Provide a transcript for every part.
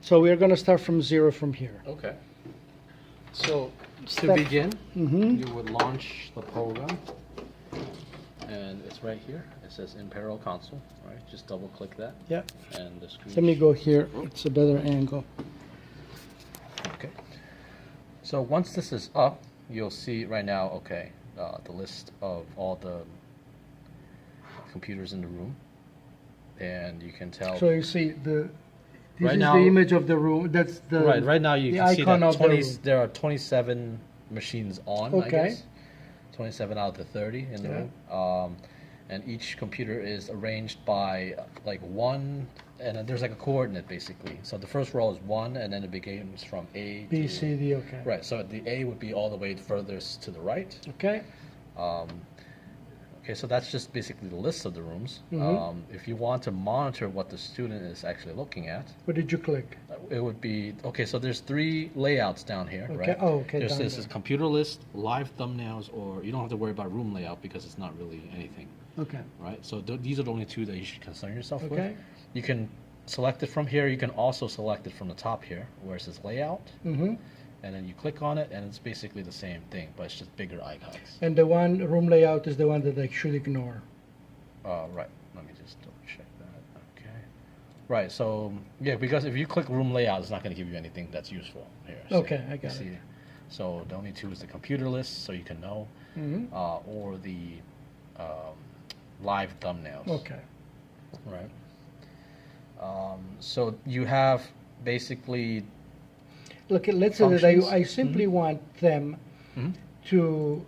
So we're going to start from 0 from here. Okay. So to Step- begin, Mhm. you would launch the program, and it's right here. It says in parallel console. Right. Just double click that, Yeah. and the screen. Let me go here. It's a better angle. Okay. So once this is up, you'll see right now. Okay, the list of all the computers in the room, and you can tell. So you see this Right is now- the image of the room. That's the Right now you the can see icon that of the room. there are 27 machines on, I Okay. guess. 27 out of the 30 in the Yeah. room. And each computer is arranged by like 1, and then there's like a coordinate basically. So the first row is 1, and then it begins from A B, to... C, D. Okay. Right, so the A would be all the way furthest to the right. Okay. Okay, so that's just basically the list of the rooms. Mhm. If you want to monitor what the student is actually looking at, What did you click? it would be, okay, so there's 3 layouts down here, Okay. right? Oh, okay. There's down this there. is computer list, live thumbnails, or you don't have to worry about room layout because it's not really anything, Okay. right? So these are the only 2 that you should concern yourself with. Okay. You can select it from here. You can also select it from the top here where it says layout, Mm-hmm. and then you click on it, and it's basically the same thing, but it's just bigger icons. And the one room layout is the one that I should ignore. Right, let me just double check that, okay. Right, so, yeah, because if you click room layout, it's not gonna give you anything that's useful here. See? Okay, I got You it. see? So the only 2 is the computer list, so you can know, Mm-hmm. or the live thumbnails. Okay. Right. So you have basically, Look, let's say that Functions. I simply want them Mhm. to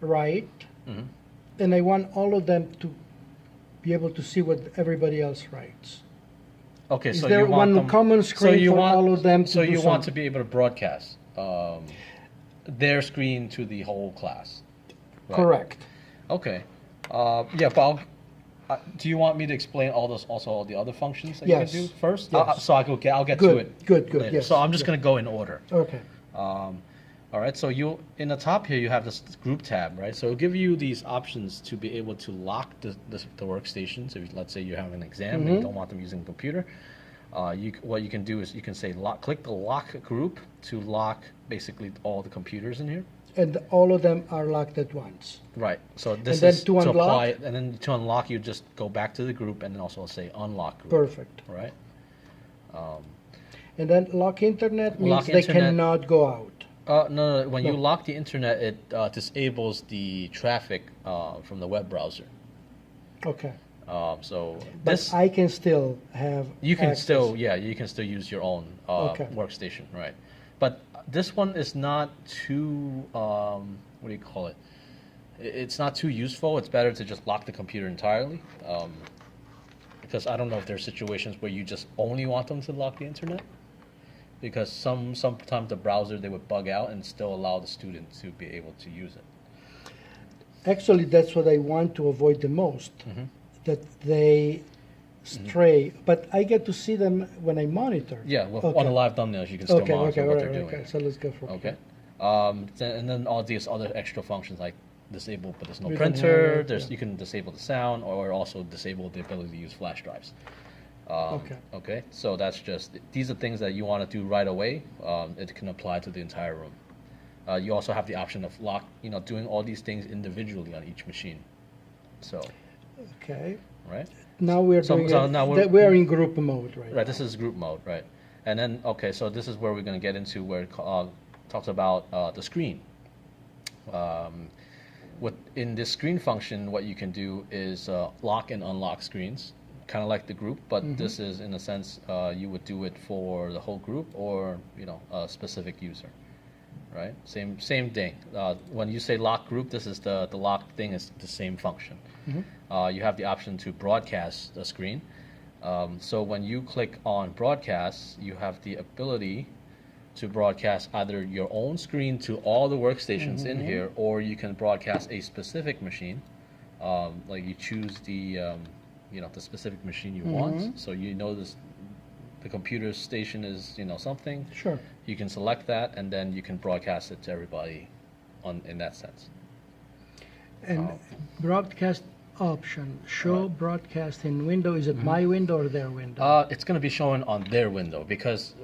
write, Mhm. and I want all of them to be able to see what everybody else writes. okay, Is so there you want one them, common screen you for want, all of them to so do you want to something? be able to broadcast their screen to the whole class. Right. Correct. Okay. Yeah, but do you want me to explain all the other functions that Yes. you can do first? Yes. So I'll get Good, to it. good, good, later. yes, So I'm just yeah. going to go in order. Okay. All right. So you in the top here you have this group tab, right? So it'll give you these options to be able to lock the workstations. If let's say you have an exam and you don't want them using the computer, what you can do is you can say click the lock group to lock basically all the computers in here. And all of them are locked at once. Right. So this then is to unlock? apply it, and then to unlock, you just go back to the group and then also say unlock group. Perfect. Right. And then lock internet means Lock they internet- cannot go out. No. When you No. lock the internet, it disables the traffic from the web browser. Okay. So But this I can still have you can access. still you can still use your own Okay. workstation, right? But this one is not too what do you call it? It's not too useful. It's better to just lock the computer entirely. Because I don't know if there's situations where you just only want them to lock the internet. Because sometimes the browser they would bug out and still allow the student to be able to use it. Actually, that's what I want to avoid the most, Mm-hmm. that they stray. But I get to see them when I monitor. Yeah, well, Okay. on the live thumbnails you can still Okay, monitor okay, what all they're right, doing. okay. So let's go for Okay. And then all these other extra functions like disable, but there's no We don't have printer. it, There's yeah. you can disable the sound or also disable the ability to use flash drives. Okay. Okay. So that's just these are things that you want to do right away. It can apply to the entire room. You also have the option of doing all these things individually on each machine. So, Okay. right. Now we're So- doing so it. now we're- We're in group mode right Right, now. this is group mode, right? And then, okay, so this is where we're going to get into where it talks about the screen. In this screen function, what you can do is lock and unlock screens, kind of like the group, but this is, in a sense, you would do it for the whole group or, a specific user, right? Same thing. When you say lock group, this is the lock thing is the same function. You have the option to broadcast the screen. So when you click on broadcast, you have the ability to broadcast either your own screen to all the workstations in here, or you can broadcast a specific machine. Like you choose the specific machine you want. So the computer station is something. Sure. You can select that, and then you can broadcast it to everybody in that sense. And broadcast option, show Right. broadcasting window. Is it my window or their window? It's going to be showing on their window because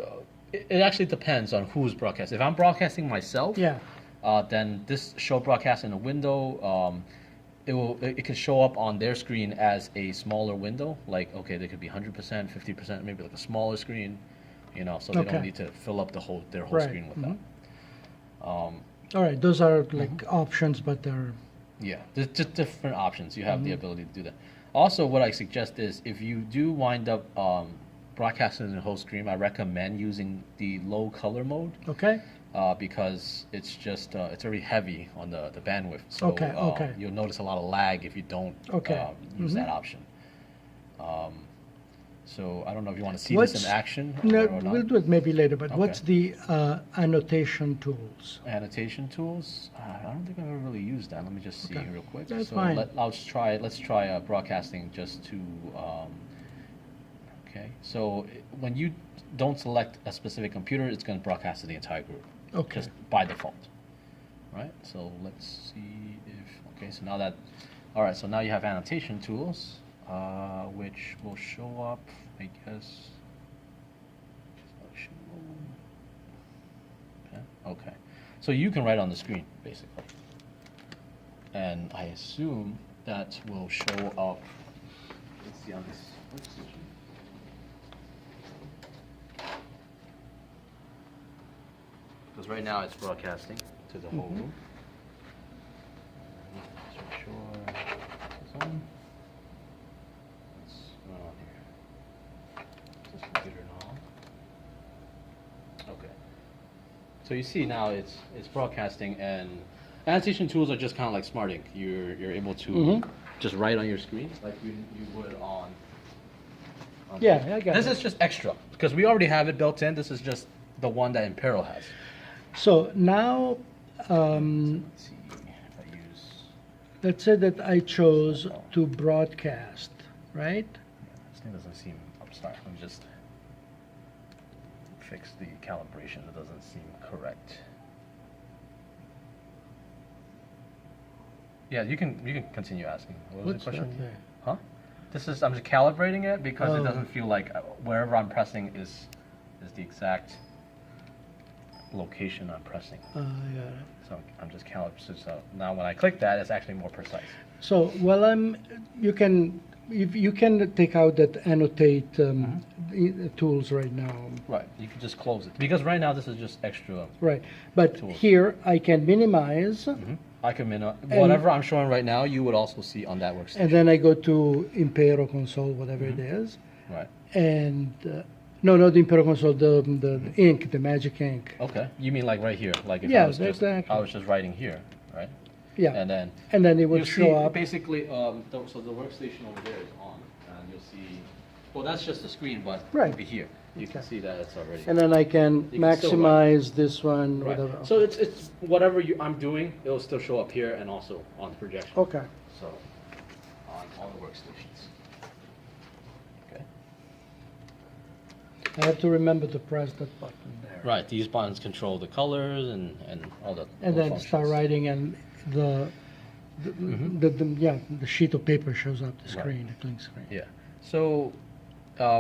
it actually depends on who's broadcasting. If I'm broadcasting myself, Yeah. then this show broadcast in a window, it can show up on their screen as a smaller window. Like, okay, they could be 100%, 50%, maybe like a smaller screen, so they Okay. don't need to fill up their whole Right. screen with that. All right, those are like options, but they're Yeah, there's just different options. You have the ability to do that. Also, what I suggest is if you do wind up broadcasting the whole stream, I recommend using the low color mode okay. because it's just it's very heavy on the bandwidth. So Okay, okay. you'll notice a lot of lag if you don't Okay. use that option. So I don't know if you want to see What's- this in action No, or not. we'll do it maybe later. But Okay. what's the annotation tools? Annotation tools. I don't think I've ever really used that. Let me just see Okay. real quick. That's so fine. Let's try broadcasting just to. Okay. So when you don't select a specific computer, it's going to broadcast to the entire group. Okay. Just by default. Right. So let's see if. Okay. So now that. All right. So now you have annotation tools, which will show up, I guess. Okay. So you can write on the screen, basically. And I assume that will show up, let's see on this workstation. Because right now it's broadcasting to the whole room. Just make sure it's on. What's going on here? Is this computer not on? Okay. So you see now it's broadcasting, and annotation tools are just kind of like Smart Ink. You're able to just write on your screen like you would on Yeah, I got This it. is just extra because we already have it built in. This is just the one that Imperial has. So now, Let's see if I use. let's say that I chose to broadcast, right? This thing doesn't seem. I'm sorry. Let me just fix the calibration. It doesn't seem correct. Yeah, you can continue asking. What was What's the question? that there? Huh? I'm just calibrating it because Oh. it doesn't feel like wherever I'm pressing is the exact location I'm pressing. I got it. So I'm just calibrating. So now when I click that, it's actually more precise. So while if you can take out that annotate tools right now, Right. You can just close it because right now this is just extra. right? But Tools. here I can minimize, I can whatever I'm showing right now, you would also see on that workstation. and then I go to Impero console, whatever it is, Right. and no, not the Impero console, the ink, the magic ink. Okay. You mean like right here? Like if Yeah, I was just exactly. I was just writing here, right? Yeah, And then and then it would you'll show see up. basically. So the workstation over there is on, and you'll see. Well, that's just the screen, but Right. over here you can Okay. see that it's already. And then I can You can still maximize this one, Right. whatever. So it's whatever I'm doing, it'll still show up here and also on the projection. Okay. So on all the workstations. Okay. I have to remember to press that button there. Right. These buttons control the colors and all the. And those then start functions. writing, and the sheet of paper shows up the Right. screen, the clean screen. Yeah. So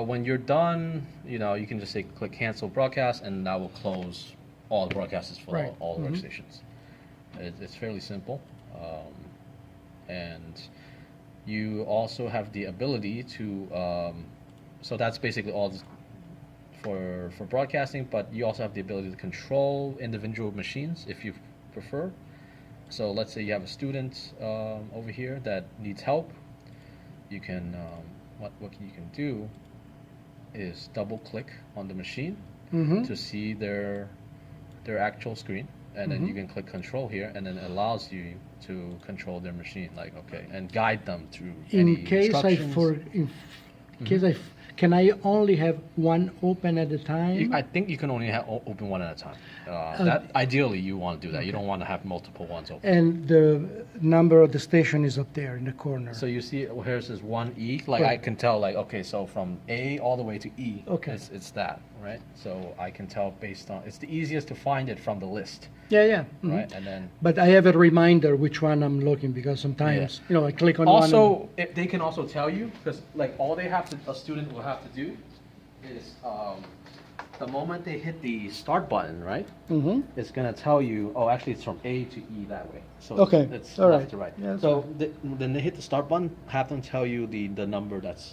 when you're done, you can just say click cancel broadcast, and that will close all the broadcasts for Right. all the workstations. It's fairly simple, and you also have the ability to. So that's basically all for broadcasting, but you also have the ability to control individual machines if you prefer. So let's say you have a student over here that needs help. You can what you can do is double click on the machine to see their actual screen, and then you can click control here, and then it allows you to control their machine, like and guide them through any In case instructions. can I only have one open at a time? I think you can only open one at a time. That ideally you want to do that. You don't want to have multiple ones open. And the number of the station is up there in the corner. So you see here it says 1E. Like I Right. can tell, like, okay, so from A all the way to E, Okay. it's that, right? So I can tell based on, it's the easiest to find it from the list, Yeah. right? And then But I have a reminder which one I'm looking, because sometimes, I click on one. also, they can also tell you, because like all a student will have to do is the moment they hit the start button, right? Mm-hmm. It's gonna tell you, oh, actually it's from A to E that way. So Okay, it's all left right. to right. Yeah, that's So then they hit the start button, have them tell you the number that's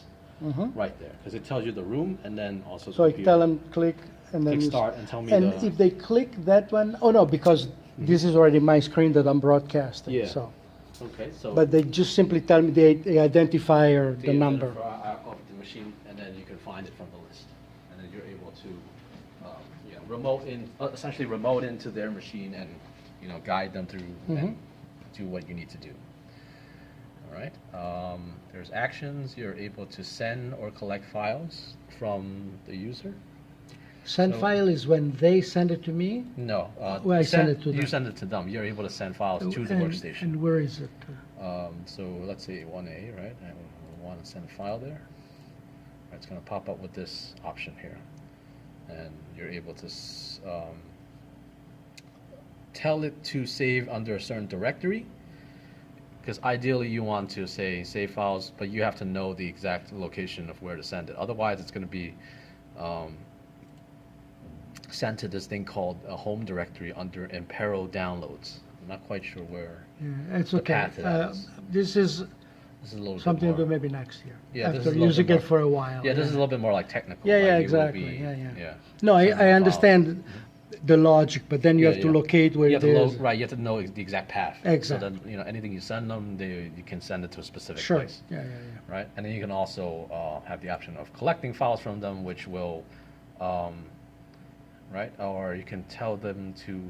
Mm-hmm. right there, because it tells you the room and then also So I the computer. tell them click, and then Click you start and tell me And the. if they click that one, oh no, because this is already my screen that I'm broadcasting. Yeah. So, Okay, so. but they just simply tell me the identifier, the number. Of the machine, and then you can find it from the list, and then you're able to, essentially remote into their machine and, guide them through and do what you need to do. All right. There's actions. You're able to send or collect files from the user. Send So- file is when they send it to me. No. Well, I send it to You them. send it to them. You're able to send files to the And workstation. where is it? So let's say 1A, right? I want to send a file there. It's going to pop up with this option here. And you're able to tell it to save under a certain directory. Because ideally you want to say save files, but you have to know the exact location of where to send it. Otherwise it's going to be sent to this thing called a home directory under Impero downloads. I'm not quite sure where. Yeah, it's The okay. path to that is- This is This is a little bit something to more. do maybe next year. Yeah, this is after a little using bit more- it for a while. Yeah, this is a little bit more like technical. Yeah, like yeah, you will exactly. be- Yeah. sending No, I files. understand the logic, but then you Yeah, have to yeah. locate where You have it to is. right, you have to know the exact path. Exactly. So that, anything you send them, you can send it to a specific Sure. place. Yeah. Right? And then you can also have the option of collecting files from them, which will, right? Or you can tell them to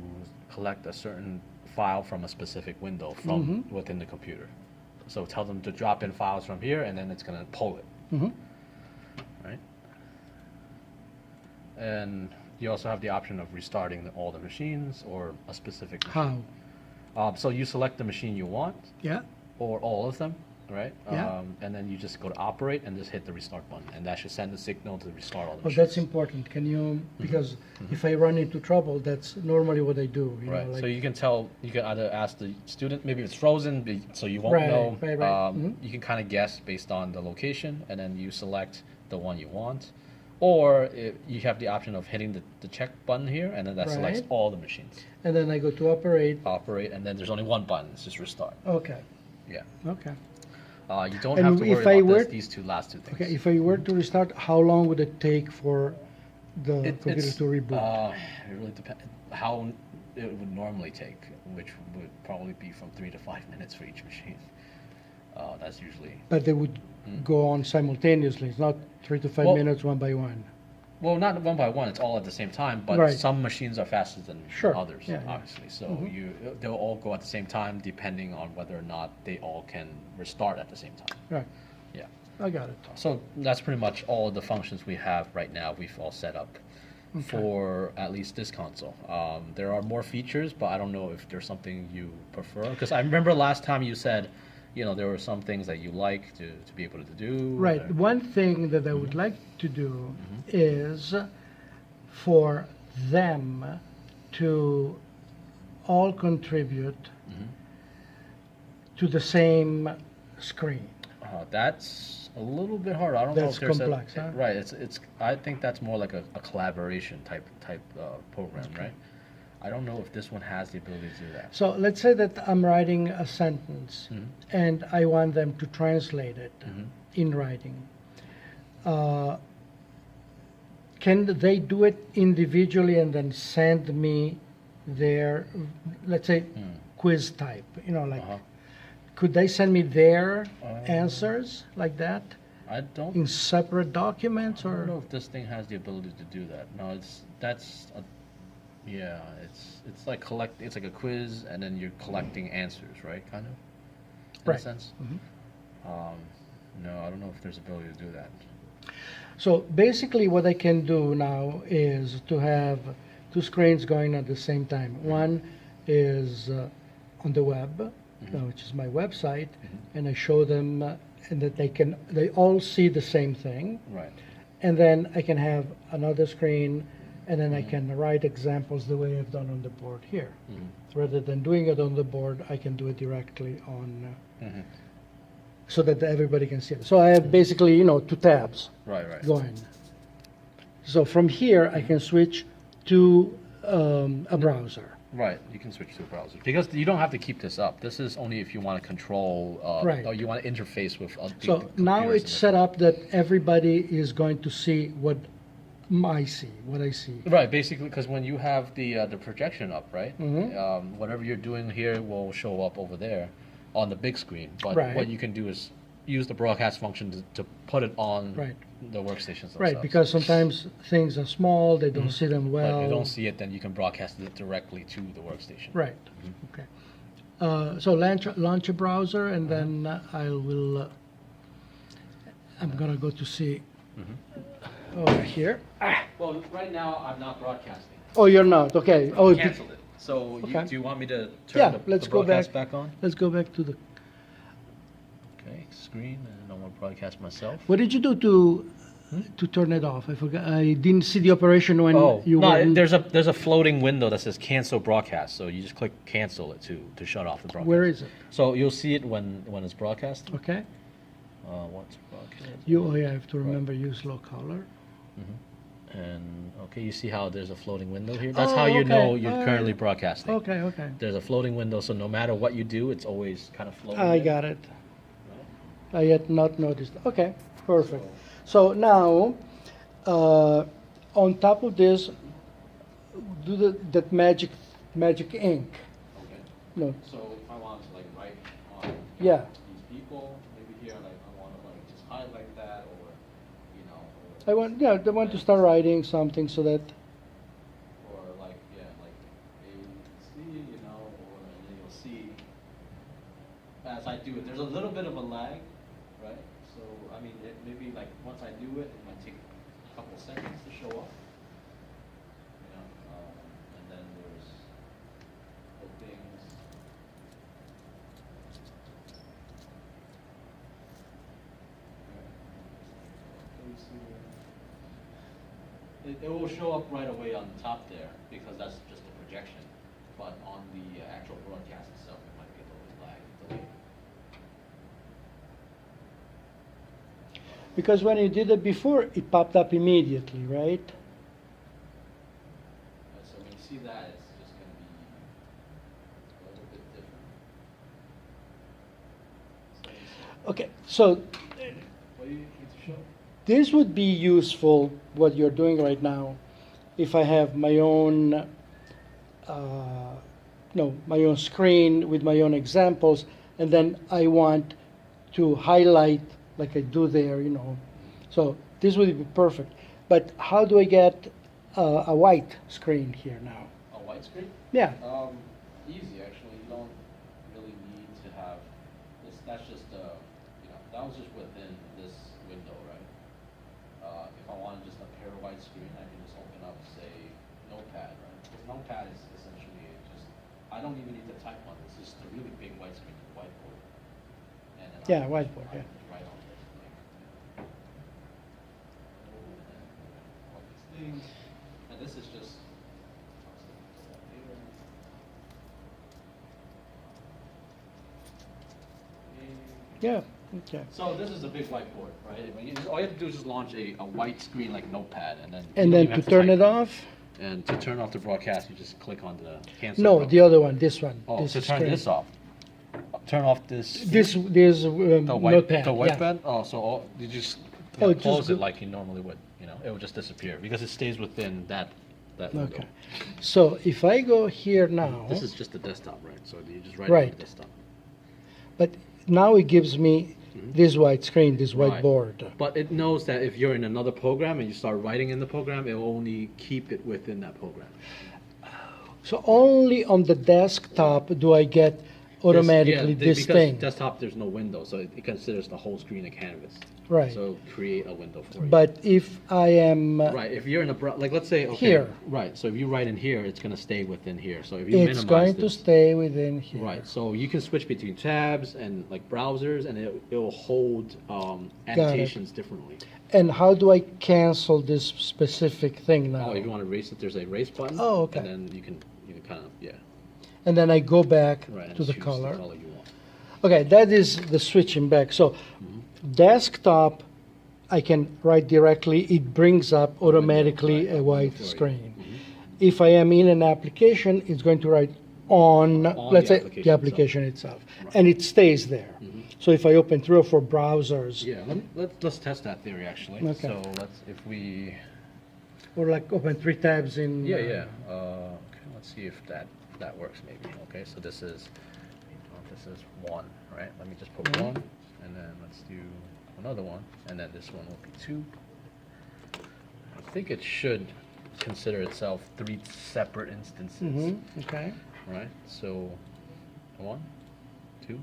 collect a certain file from a specific window from within the computer. So tell them to drop in files from here, and then it's going to pull it. Mhm. Right? And you also have the option of restarting all the machines or a specific machine. How? So you select the machine you want, Yeah. or all of them, right? Yeah. And then you just go to operate and just hit the restart button, and that should send the signal to restart all the Oh, machines. that's important. Can you, because if I run into trouble, that's normally what I do. Right. Like, So you can either ask the student, maybe it's frozen, so you won't Right, know. right. You can kind of guess based on the location, and then you select the one you want. Or you have the option of hitting the check button here, and then that selects Right. all the machines. and then I go to operate. Operate, and then there's only one button. It's just restart. Okay. Yeah. Okay. You don't And have to if worry I about were- these two last two things. Okay. If I were to restart, how long would it take for the computer It's, to reboot? It really depends how it would normally take, which would probably be from 3 to 5 minutes for each machine. That's usually But they would go on simultaneously. It's not 3 to 5 Well- minutes one by one. well, not one by one. It's all at the same time, but Right. some machines are faster than Sure, others, yeah, yeah. obviously. So they'll all go at the same time, depending on whether or not they all can restart at the same time. Right. Yeah. I got it. So that's pretty much all the functions we have right now. We've all set up for at least this console. There are more features, but I don't know if there's something you prefer. Because I remember last time you said, there were some things that you like to be able to do. Right. or- One thing that I would like to do is for them to all contribute to the same screen. That's a little bit hard. I don't know That's if there's complex, huh? Right. It's. I think that's more like a collaboration type program, right? I don't know if this one has the ability to do that. So let's say that I'm writing a sentence and I want them to translate it in writing. Can they do it individually and then send me their, let's say, quiz type? Could they send me their answers like that I don't. in separate documents I don't know or? if this thing has the ability to do that. No, yeah, it's like it's like a quiz, and then you're collecting answers, right? Kind of, in Right. a sense. No, I don't know if there's ability to do that. So basically what I can do now is to have two screens going at the same time. One is on the web, which is my website, and I show them and that they all see the same thing. Right. And then I can have another screen, and then I can write examples the way I've done on the board here. Rather than doing it on the board, I can do it directly on, so that everybody can see it. So I have basically, two tabs Right. going. So from here, I can switch to a browser. Right, you can switch to a browser because you don't have to keep this up. This is only if you want to control, Right. or you want to interface with other So now it's set up that everybody is going to see what I see. Right, basically, because when you have the projection up, right, whatever you're doing here will show up over there on the big screen. But Right. what you can do is use the broadcast function to put it on Right. the workstations themselves. Right, because sometimes things are small, they don't see them But well. if you don't see it, then you can broadcast it directly to the workstation. Right, okay. So launch a browser, and then I will, I'm gonna go to see over here. Well, right now I'm not broadcasting. Oh, you're not, okay. Oh, Canceled it. So Okay. do you want me to Yeah, turn let's the go broadcast back on? let's go back to the, Okay, screen, and I want to broadcast myself. what did you do to turn it off? I forgot, I didn't see the operation when you no, were. there's a floating window that says cancel broadcast. So you just click cancel it to shut off the broadcast. Where is it? So you'll see it when it's broadcast. Okay. What's broadcast? I have to remember use low color. And okay, you see how there's a floating window here. That's Oh, how you okay. know you're All currently right. broadcasting. Okay. There's a floating window, so no matter what you do, it's always kind of floating. I got it. I had not noticed. Okay, perfect. So now, on top of this, do that magic ink. Okay. No, So if I want to like write on yeah. these people, maybe here like I want to like just highlight that, or you know, I want to start writing something so that. or like like A, C, you know, or and then you'll see as I do it. There's a little bit of a lag, right? So I mean, maybe like once I do it, it might take a couple seconds to show up. You know, and then there's things. It will show up right away on the top there because that's just a projection. But on the actual broadcast itself, it might be a little bit delayed. Because when you did it before, it popped up immediately, right? So when you see that, it's just going to be a little bit different. Okay, so What do you need to show? this would be useful, what you're doing right now, if I have my own, my own screen with my own examples, and then I want to highlight like I do there, So this would be perfect. But how do I get a white screen here now? A white screen? Yeah. Easy actually. You don't really need to have this. That's just that was just within this window, right? If I wanted just a pure white screen, I can just open up, say, Notepad, right? Because Notepad is essentially just I don't even need to type on this. It's just a really big white screen, whiteboard. And then Yeah, I whiteboard, can yeah. just write on it. All these things. And this is just Yeah, okay. so this is a big whiteboard, right? I mean, all you have to do is just launch a white screen like Notepad, and then And then to turn it off? And to turn off the broadcast, you just click on the cancel. No, button. the other one, this one. Oh, this to turn screen. this off. Turn off this. This the white notepad. The white yeah. pad. Oh, so you just Oh, just close go- it like you normally would. It will just disappear because it stays within that window. Okay. So if I go here now, This is just the desktop, right? So you just write it on Right. the desktop. but now it gives me this white screen, this white Right. board. But it knows that if you're in another program and you start writing in the program, it will only keep it within that program. So only on the desktop do I get automatically this because thing. desktop there's no window, so it considers the whole screen a canvas. Right. So create a window for you. But if I am Right, if you're in a like let's say okay, here. right. So if you write in here, it's going to stay within here. So if you it's minimize going to this, stay within here. right. So you can switch between tabs and like browsers, and it will hold annotations differently. And how do I cancel this specific thing now? Oh, if you want to erase it, there's a erase button. Oh, okay. And then you can kind of And then I go back right, to the choose color. the color you want. Okay, that is the switching back. So desktop, I can write directly. It brings up automatically a white screen. If I am in an application, it's going to write on let's say, the application itself. Right. And it stays there. So if I open 3 or 4 browsers, Yeah, let's test that theory actually. Okay. So if we or like open 3 tabs in... okay, let's see if that works maybe. Okay, so this is 1, right? Let me just put 1, and then let's do another one, and then this one will be 2. I think it should consider itself 3 separate instances. Okay. Right? So 1, 2,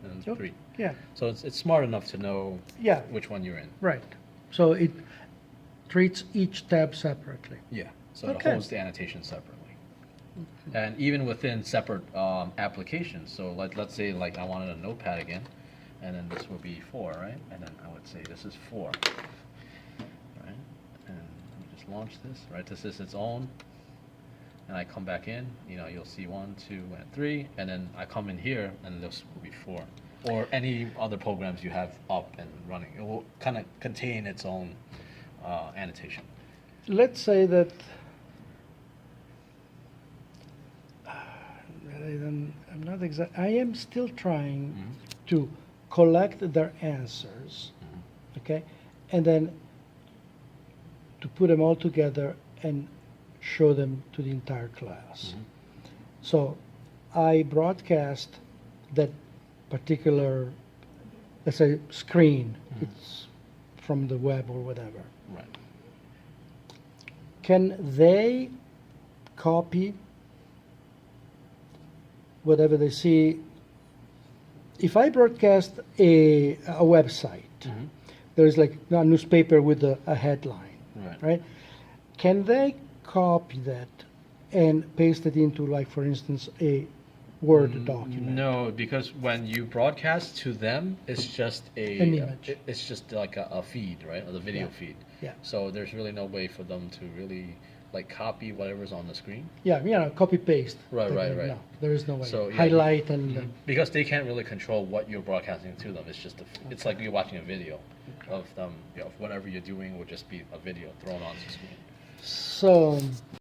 and Yep. 3. Yeah. So it's smart enough to know Yeah. which one you're in. Right. So it treats each tab separately. Yeah. So Okay. it holds the annotation separately. And even within separate applications. So let's say like I wanted a notepad again, and then this would be 4, right? And then I would say this is 4. Right? And let me just launch this, right? This is its own. And I come back in, you'll see 1, 2, and 3, and then I come in here, and this will be 4. Or any other programs you have up and running. It will kind of contain its own annotation. Let's say that I'm not exact. I am still trying to collect their answers, okay, and then to put them all together and show them to the entire class. So I broadcast that particular, let's say, screen. It's from the web or whatever. Right. Can they copy whatever they see? If I broadcast a website, there's like a newspaper with a headline, right? Can they copy that and paste it into, like, for instance, a Word document? No, because when you broadcast to them, it's just An image. It's just like a feed, right? Or the video feed. Yeah. So there's really no way for them to really like copy whatever's on the screen. Yeah, copy paste. Right. No, there is no way. So, yeah, highlight and because they can't really control what you're broadcasting to them. It's just it's like you're watching a video of them. Of whatever you're doing would just be a video thrown onto the screen. so